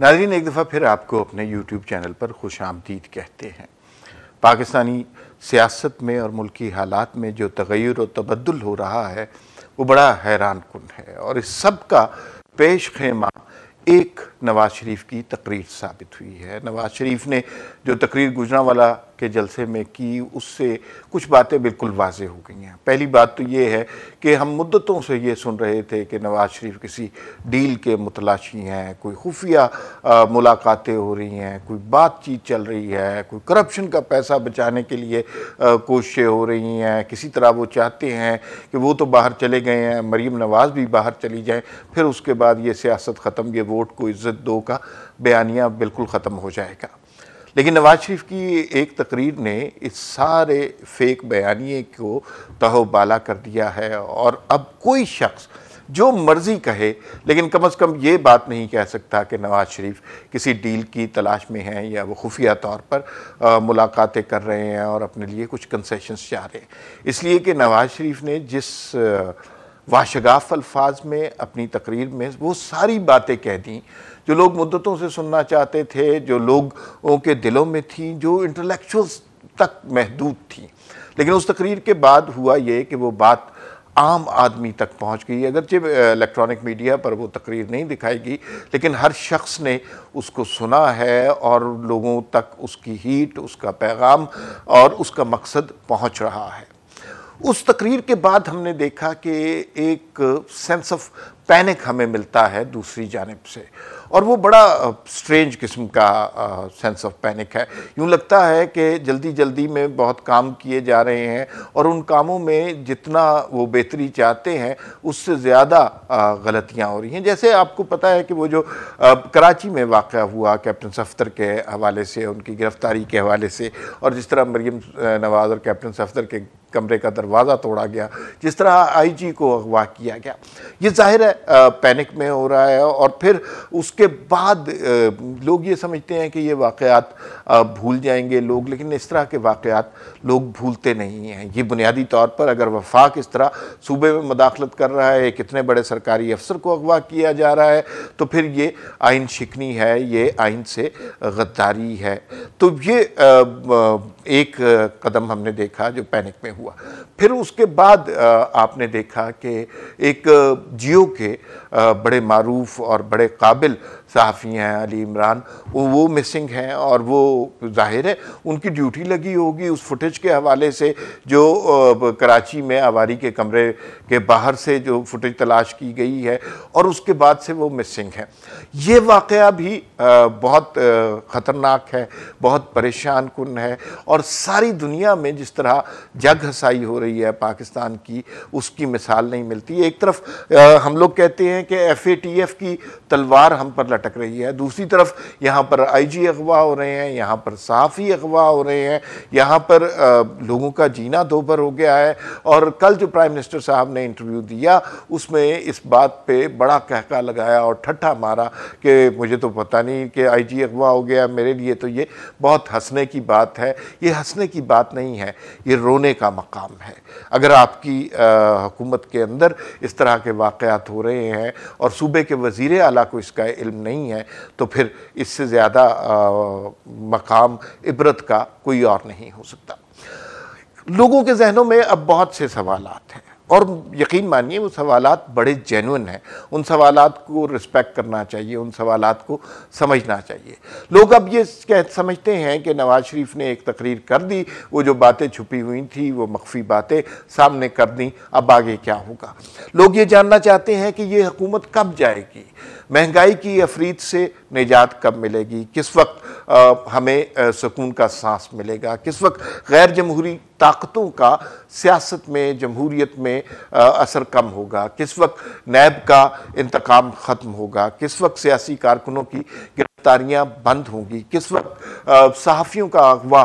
नाज़रीन, एक दफ़ा फिर आपको अपने यूट्यूब चैनल पर खुशामदीद कहते हैं। पाकिस्तानी सियासत में और मुल्की हालात में जो तग़य्युर और तबद्दुल हो रहा है वो बड़ा हैरान कुन है, और इस सब का पेश खेमा एक नवाज़ शरीफ की तकरीर साबित हुई है। नवाज़ शरीफ ने जो तकरीर गुजरांवाला के जलसे में की, उससे कुछ बातें बिल्कुल वाज़ेह हो गई हैं। पहली बात तो ये है कि हम मुद्दतों से ये सुन रहे थे कि नवाज़ शरीफ किसी डील के मुतलाशी हैं, कोई खुफिया मुलाकातें हो रही हैं, कोई बातचीत चल रही है, कोई करप्शन का पैसा बचाने के लिए कोशिशें हो रही हैं। किसी तरह वो चाहते हैं कि वो तो बाहर चले गए हैं, मरीम नवाज़ भी बाहर चली जाएँ, फिर उसके बाद ये सियासत ख़त्म, ये वोट को इज़्ज़त दो का बयानिया बिल्कुल ख़त्म हो जाएगा। लेकिन नवाज़ शरीफ की एक तकरीर ने इस सारे फेक बयानिए को तहोबाला कर दिया है, और अब कोई शख्स जो मर्ज़ी कहे, लेकिन कम अज़ कम ये बात नहीं कह सकता कि नवाज़ शरीफ किसी डील की तलाश में हैं या वो खुफिया तौर पर मुलाकातें कर रहे हैं और अपने लिए कुछ कंसेशंस चाह रहे हैं। इसलिए कि नवाज़ शरीफ ने जिस वाशगाफ अल्फाज में अपनी तकरीर में वो सारी बातें कह दी जो लोग मुद्दतों से सुनना चाहते थे, जो लोगों के दिलों में थी, जो इंटेलेक्चुअल्स तक महदूद थी। लेकिन उस तकरीर के बाद हुआ ये कि वो बात आम आदमी तक पहुंच गई। अगरचे इलेक्ट्रॉनिक मीडिया पर वो तकरीर नहीं दिखाई गई, लेकिन हर शख्स ने उसको सुना है और लोगों तक उसकी हीट, उसका पैगाम और उसका मकसद पहुंच रहा है। उस तकरीर के बाद हमने देखा कि एक सेंस ऑफ पैनिक हमें मिलता है दूसरी जानिब से, और वो बड़ा स्ट्रेंज किस्म का सेंस ऑफ पैनिक है। यूँ लगता है कि जल्दी जल्दी में बहुत काम किए जा रहे हैं, और उन कामों में जितना वो बेहतरी चाहते हैं उससे ज़्यादा गलतियाँ हो रही हैं। जैसे आपको पता है कि वो जो कराची में वाक़या हुआ कैप्टन सफ्दर के हवाले से, उनकी गिरफ़्तारी के हवाले से, और जिस तरह मरीम नवाज़ और कैप्टन सफ्दर के कमरे का दरवाज़ा तोड़ा गया, जिस तरह आईजी को अगवा किया गया, ये ज़ाहिर है पैनिक में हो रहा है। और फिर उसके बाद लोग ये समझते हैं कि ये वाक़यात भूल जाएंगे लोग, लेकिन इस तरह के वाक़यात लोग भूलते नहीं हैं। ये बुनियादी तौर पर अगर वफाक इस तरह सूबे में मदाखलत कर रहा है, कितने बड़े सरकारी अफसर को अगवा किया जा रहा है, तो फिर ये आइन शिकनी है, ये आइन से गद्दारी है। तो ये एक कदम हमने देखा जो पैनिक में हुआ। फिर उसके बाद आपने देखा कि एक जियो के बड़े मारूफ और बड़े काबिल सहाफ़ी हैं अली इमरान, वो मिसिंग हैं, और वो जाहिर है उनकी ड्यूटी लगी होगी उस फुटेज के हवाले से जो कराची में आवारी के कमरे के बाहर से जो फुटेज तलाश की गई है, और उसके बाद से वो मिसिंग है। ये वाक़या भी बहुत ख़तरनाक है, बहुत परेशान कुन है, और सारी दुनिया में जिस तरह जग हसाई हो रही है पाकिस्तान की, उसकी मिसाल नहीं मिलती। एक तरफ हम लोग कहते हैं कि FATF की तलवार हम पर लटक रही है, दूसरी तरफ यहाँ पर IG अगवा हो रहे हैं, यहाँ पर सहाफ़ी अगवा हो रहे हैं, यहाँ पर लोगों का जीना दोभर हो गया है। और कल जो प्राइम मिनिस्टर साहब ने इंटरव्यू दिया उसमें इस बात पे बड़ा कहका लगाया और ठट्ठा मारा कि मुझे तो पता नहीं कि IG अगवा हो गया, मेरे लिए तो ये बहुत हंसने की बात है। ये हंसने की बात नहीं है, ये रोने का मकाम है। अगर आपकी हुकूमत के अंदर इस तरह के वाक़यात हो रहे हैं और सूबे के वज़ीर आला को इसका इल्म नहीं है, तो फिर इससे ज़्यादा मकाम इबरत का कोई और नहीं हो सकता। लोगों के जहनों में अब बहुत से सवालात हैं, और यकीन मानिए वो सवालात बड़े जेन्युइन हैं। उन सवालात को रिस्पेक्ट करना चाहिए, उन सवालात को समझना चाहिए। लोग अब ये समझते हैं कि नवाज़ शरीफ ने एक तकरीर कर दी, वो जो बातें छुपी हुई थी, वो मख्फी बातें सामने कर दी, अब आगे क्या होगा। लोग ये जानना चाहते हैं कि ये हुकूमत कब जाएगी, महंगाई की अफरीत से निजात कब मिलेगी, किस वक्त हमें सुकून का सांस मिलेगा, किस वक्त गैर जमहूरी ताकतों का सियासत में, जमहूरियत में असर कम होगा, किस वक्त नैब का इंतकाम ख़त्म होगा, किस वक्त सियासी कारकुनों की गिरफ्तारियाँ बंद होंगी, किस वक्त सहाफ़ियों का अगवा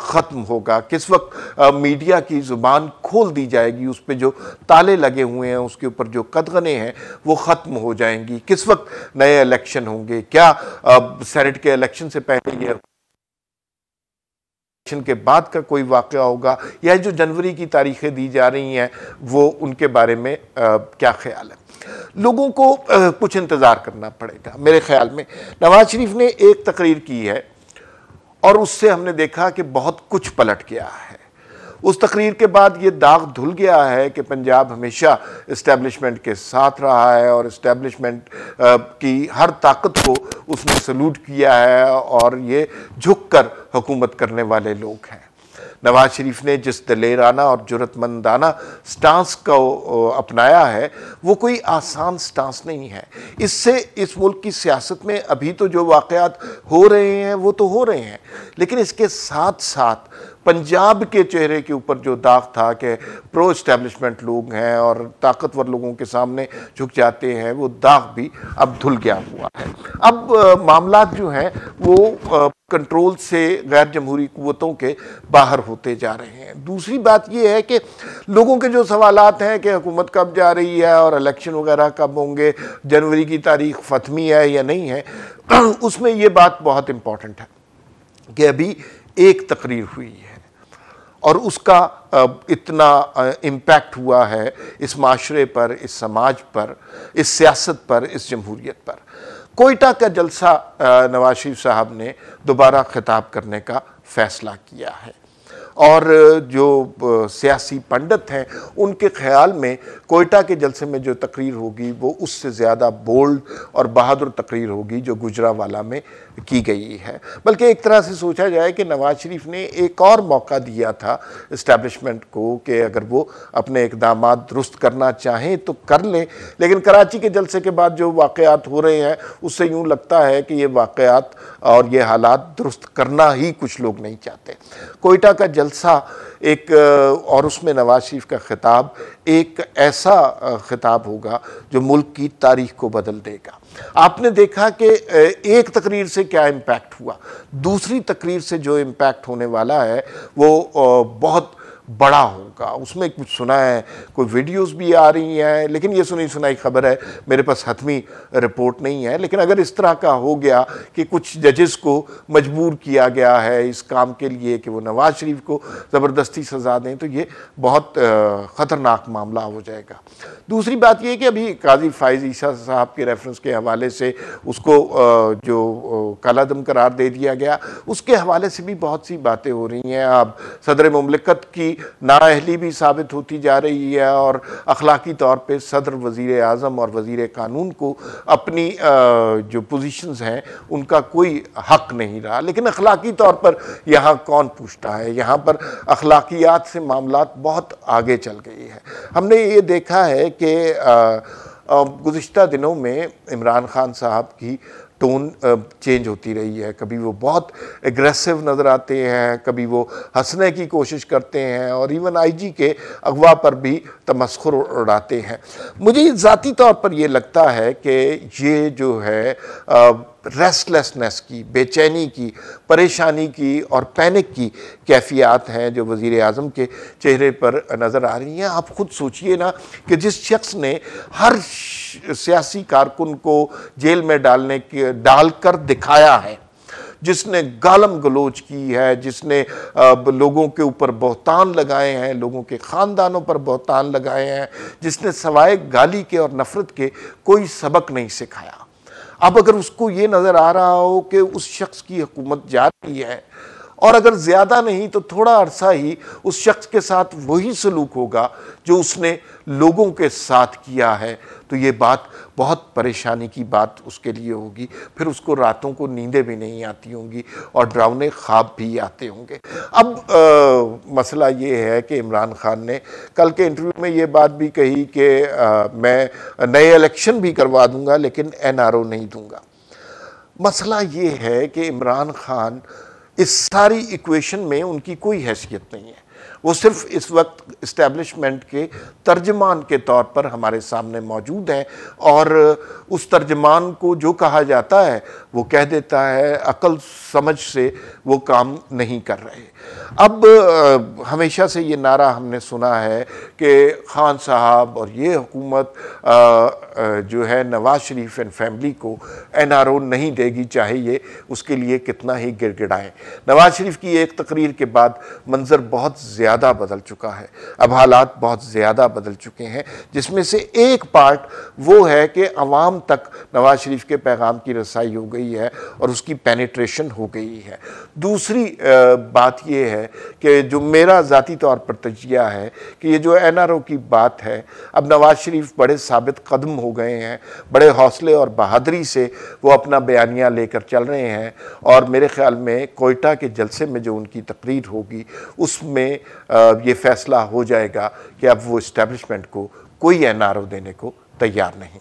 ख़त्म होगा, किस वक्त मीडिया की ज़ुबान खोल दी जाएगी, उस पर जो ताले लगे हुए हैं, उसके ऊपर जो कदगने हैं वो ख़त्म हो जाएंगी, किस वक्त नए इलेक्शन होंगे, क्या सेनेट के इलेक्शन से पहले ये के बाद का कोई वाक़या होगा, या जो जनवरी की तारीखें दी जा रही हैं वो उनके बारे में क्या ख्याल है? लोगों को कुछ इंतज़ार करना पड़ेगा। मेरे ख्याल में नवाज शरीफ ने एक तकरीर की है और उससे हमने देखा कि बहुत कुछ पलट गया है। उस तकरीर के बाद ये दाग धुल गया है कि पंजाब हमेशा इस्टेब्लिशमेंट के साथ रहा है और इस्टेब्लिशमेंट की हर ताकत को उसने सल्यूट किया है और ये झुककर हुकूमत करने वाले लोग हैं। नवाज शरीफ ने जिस दलेराना और जुर्रतमंदाना स्टांस को अपनाया है वो कोई आसान स्टांस नहीं है। इससे इस मुल्क की सियासत में अभी तो जो वाक़यात हो रहे हैं वो तो हो रहे हैं, लेकिन इसके साथ साथ पंजाब के चेहरे के ऊपर जो दाग था कि प्रो इस्टेब्लिशमेंट लोग हैं और ताकतवर लोगों के सामने झुक जाते हैं, वो दाग भी अब धुल गया हुआ है। अब मामलात जो हैं वो कंट्रोल से गैर जमहूरी कुव्वतों के बाहर होते जा रहे हैं। दूसरी बात यह है कि लोगों के जो सवालात हैं कि हुकूमत कब जा रही है और इलेक्शन वगैरह कब होंगे, जनवरी की तारीख फतमी है या नहीं है, उसमें ये बात बहुत इम्पॉर्टेंट है कि अभी एक तकरीर हुई है और उसका इतना इम्पैक्ट हुआ है इस माशरे पर, इस समाज पर, इस सियासत पर, इस जमहूरियत पर। कोयटा का जलसा नवाज शरीफ साहब ने दोबारा खिताब करने का फैसला किया है और जो सियासी पंडित हैं उनके ख्याल में कोयटा के जलसे में जो तकरीर होगी वो उससे ज़्यादा बोल्ड और बहादुर तकरीर होगी जो गुजरावाला में की गई है। बल्कि एक तरह से सोचा जाए कि नवाज शरीफ ने एक और मौका दिया था इस्टेब्लिशमेंट को कि अगर वो अपने इक़दामात दुरुस्त करना चाहें तो कर लें, लेकिन कराची के जलसे के बाद जो वाक़यात हो रहे हैं उससे यूँ लगता है कि ये वाक़यात और ये हालात दुरुस्त करना ही कुछ लोग नहीं चाहते। कोयटा का जलसा एक और उसमें नवाज शरीफ का खिताब एक ऐसा खिताब होगा जो मुल्क की तारीख को बदल देगा। आपने देखा कि एक तकरीर से क्या इम्पैक्ट हुआ, दूसरी तकरीर से जो इम्पैक्ट होने वाला है वो बहुत बड़ा होगा। उसमें कुछ सुना है, कोई वीडियोस भी आ रही हैं, लेकिन ये सुनी सुनाई खबर है, मेरे पास हतमी रिपोर्ट नहीं है। लेकिन अगर इस तरह का हो गया कि कुछ जजेस को मजबूर किया गया है इस काम के लिए कि वो नवाज शरीफ को ज़बरदस्ती सज़ा दें, तो ये बहुत ख़तरनाक मामला हो जाएगा। दूसरी बात ये कि अभी काजी फ़ाइज़ ईसा साहब के रेफरेंस के हवाले से उसको जो कालादम करार दे दिया गया, उसके हवाले से भी बहुत सी बातें हो रही हैं। अब सदर मुमलिकत की नाअहली भी साबित होती जा रही है और अखलाकी तौर पे सदर, वज़ीर आज़म और वज़ीर कानून को अपनी जो पोजीशंस हैं उनका कोई हक नहीं रहा। लेकिन अखलाकी तौर पर यहाँ कौन पूछता है, यहाँ पर अखलाकियात से मामलात बहुत आगे चल गई है। हमने ये देखा है कि गुज़िश्ता दिनों में इमरान खान साहब की टोन चेंज होती रही है। कभी वो बहुत एग्रेसिव नज़र आते हैं, कभी वो हंसने की कोशिश करते हैं और इवन आईजी के अगवा पर भी तमस्खुर उड़ाते हैं। मुझे ज़ाती तौर पर ये लगता है कि ये जो है रेस्टलेसनेस की, बेचैनी की, परेशानी की और पैनिक की कैफियत हैं जो वज़ीर आज़म के चेहरे पर नज़र आ रही हैं। आप ख़ुद सोचिए ना कि जिस शख्स ने हर सियासी कारकुन को जेल में डालकर दिखाया है, जिसने गालम गलोच की है, जिसने लोगों के ऊपर बहतान लगाए हैं, लोगों के ख़ानदानों पर बहतान लगाए हैं, जिसने सवाए गाली के और नफ़रत के कोई सबक नहीं सिखाया, अब अगर उसको ये नज़र आ रहा हो कि उस शख्स की हुकूमत जा रही है और अगर ज़्यादा नहीं तो थोड़ा अरसा ही उस शख्स के साथ वही सलूक होगा जो उसने लोगों के साथ किया है, तो ये बात बहुत परेशानी की बात उसके लिए होगी। फिर उसको रातों को नींदें भी नहीं आती होंगी और डरावने ख्वाब भी आते होंगे। अब मसला ये है कि इमरान खान ने कल के इंटरव्यू में ये बात भी कही कि मैं नए इलेक्शन भी करवा दूंगा लेकिन NRO नहीं दूंगा। मसला ये है कि इमरान खान इस सारी इक्वेशन में उनकी कोई हैसियत नहीं है। वो सिर्फ इस वक्त इस्टेब्लिशमेंट के तर्जमान के तौर पर हमारे सामने मौजूद हैं और उस तर्जमान को जो कहा जाता है वो कह देता है, अकल समझ से वो काम नहीं कर रहे। अब हमेशा से ये नारा हमने सुना है कि खान साहब और ये हुकूमत जो है नवाज शरीफ एंड फैमिली को NRO नहीं देगी, चाहे ये उसके लिए कितना ही गिड़गिड़ाएं। नवाज शरीफ की एक तकरीर के बाद मंजर बहुत ज़्यादा बदल चुका है, अब हालात बहुत ज़्यादा बदल चुके हैं, जिसमें से एक पार्ट वो है कि अवाम तक नवाज शरीफ के पैगाम की रसाई हो गई है और उसकी पेनिट्रेशन हो गई है। दूसरी बात ये है कि जो मेरा ज़ाती तौर पर तजिया है कि ये जो NRO की बात है, अब नवाज शरीफ बड़े साबित कदम हो गए हैं, बड़े हौसले और बहादुरी से वो अपना बयानिया लेकर चल रहे हैं और मेरे ख्याल में कोयटा के जलसे में जो उनकी तकरीर होगी उसमें ये फैसला हो जाएगा कि अब वो इस्टेब्लिशमेंट को कोई NRO देने को तैयार नहीं।